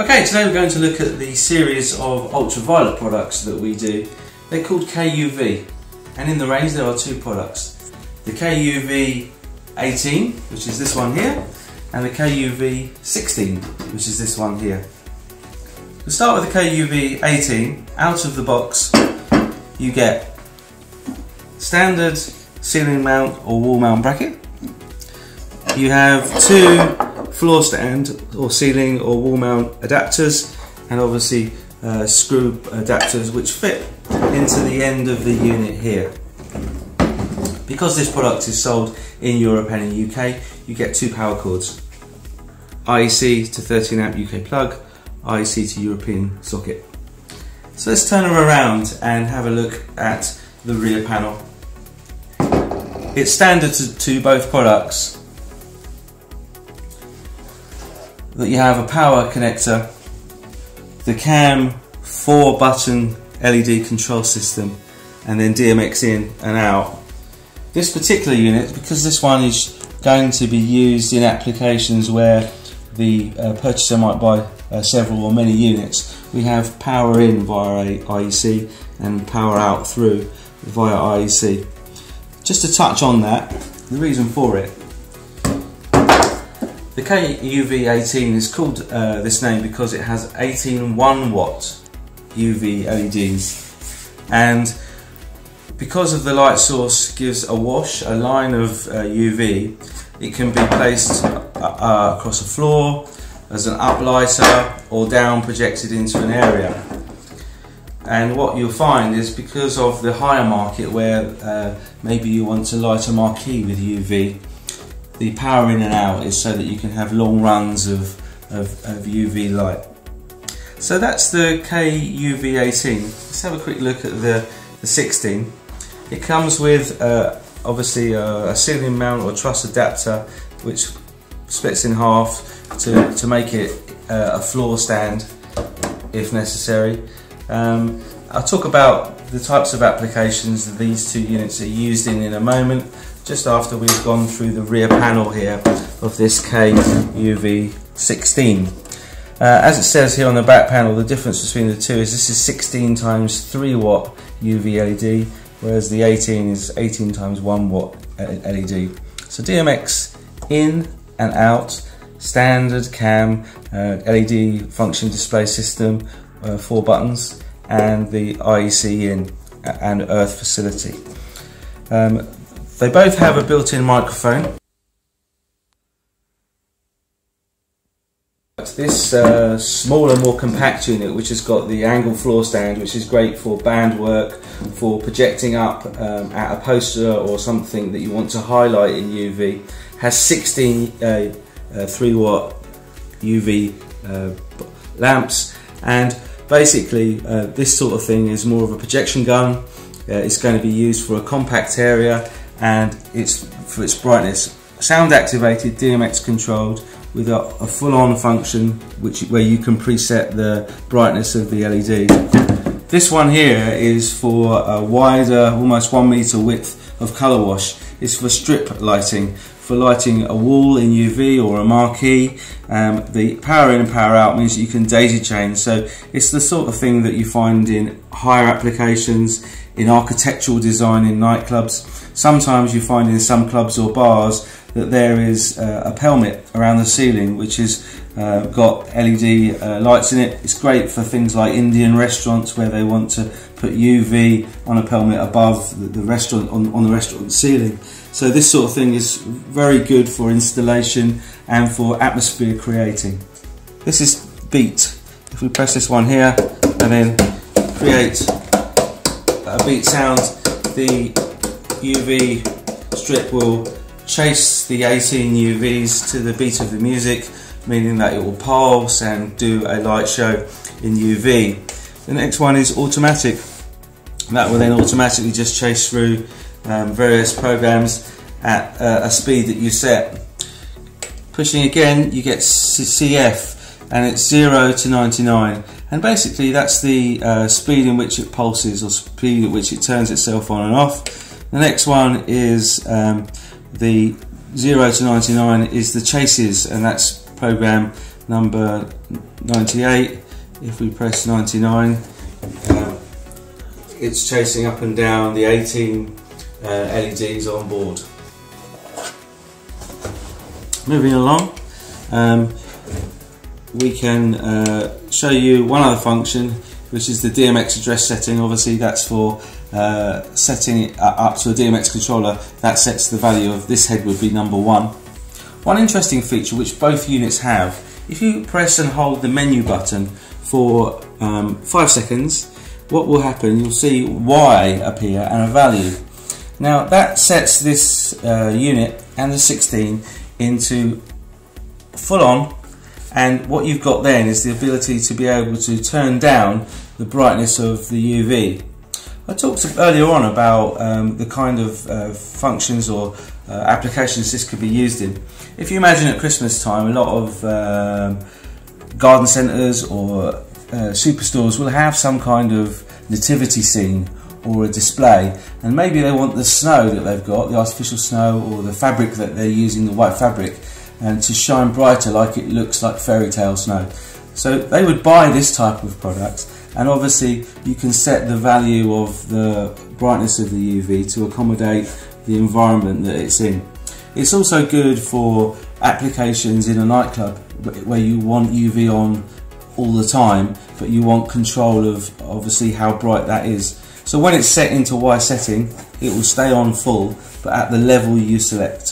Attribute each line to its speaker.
Speaker 1: Okay, today we're going to look at the series of ultraviolet products that we do. They're called K-UV, and in the range there are two products. The K-UV 18, which is this one here, and the K-UV 16, which is this one here. We'll start with the K-UV 18. Out of the box you get standard ceiling mount or wall mount bracket. You have two floor stand or ceiling or wall mount adapters, and obviously screw adapters which fit into the end of the unit here. Because this product is sold in Europe and in UK, you get two power cords. IEC to 13 amp UK plug, IEC to European socket. So let's turn her around and have a look at the rear panel. It's standard to both products that you have a power connector, the Kam 4-button LED control system, and then Dmx in and out. This particular unit, because this one is going to be used in applications where the purchaser might buy several or many units, we have power in via IEC and power out through via IEC. Just to touch on that, the reason for it. The K-UV 18 is called this name because it has 18 1-watt UV LEDs, and because of the light source gives a wash, a line of UV, it can be placed across a floor as an uplighter or down projected into an area. And what you'll find is, because of the higher market where maybe you want to light a marquee with UV, the power in and out is so that you can have long runs of UV light. So that's the K-UV 18. Let's have a quick look at the 16. It comes with obviously a ceiling mount or truss adapter which splits in half to make it a floor stand if necessary. I'll talk about the types of applications that these two units are used in a moment, just after we've gone through the rear panel here of this K-UV 16. As it says here on the back panel, the difference between the two is this is 16 times 3-watt UV LED, whereas the 18 is 18 times 1-watt LED. So Dmx in and out, standard Kam LED function display system, 4 buttons, and the IEC in and earth facility. They both have a built-in microphone. This smaller, more compact unit, which has got the angle floor stand, which is great for band work, for projecting up at a poster or something that you want to highlight in UV, has 16 3-watt UV lamps, and basically this sort of thing is more of a projection gun. It's going to be used for a compact area, and it's for its brightness. Sound activated, Dmx controlled, with a full-on function where you can preset the brightness of the LED. This one here is for a wider, almost 1 meter width of colour wash. It's for strip lighting, for lighting a wall in UV or a marquee. The power in and power out means that you can daisy chain, so it's the sort of thing that you find in higher applications, in architectural design in nightclubs. Sometimes you find in some clubs or bars that there is a pelmet around the ceiling which has got LED lights in it. It's great for things like Indian restaurants where they want to put UV on a pelmet above the restaurant, on the restaurant ceiling. So this sort of thing is very good for installation and for atmosphere creating. This is beat. If we press this one here and then create a beat sound, the UV strip will chase the 18 UVs to the beat of the music, meaning that it will pulse and do a light show in UV. The next one is automatic. That will then automatically just chase through various programs at a speed that you set. Pushing again, you get CF, and it's 0 to 99, and basically that's the speed in which it pulses, or speed at which it turns itself on and off. The next one is the 0 to 99 is the chases, and that's program number 98. If we press 99, it's chasing up and down the 18 LEDs on board. Moving along, we can show you one other function, which is the Dmx Address setting. Obviously that's for setting it up to a Dmx controller that sets the value of this head would be number 1. One interesting feature which both units have, if you press and hold the menu button for 5 seconds, what will happen, you'll see Y appear and a value. Now that sets this unit and the 16 into full on, and what you've got then is the ability to be able to turn down the brightness of the UV. I talked earlier on about the kind of functions or applications this could be used in. If you imagine at Christmas time, a lot of garden centres or superstores will have some kind of nativity scene or a display, and maybe they want the snow that they've got, the artificial snow, or the fabric that they're using, the white fabric, and to shine brighter like it looks like fairy tale snow. So they would buy this type of product, and obviously you can set the value of the brightness of the UV to accommodate the environment that it's in. It's also good for applications in a nightclub where you want UV on all the time, but you want control of obviously how bright that is. So when it's set into Y setting, it will stay on full, but at the level you select.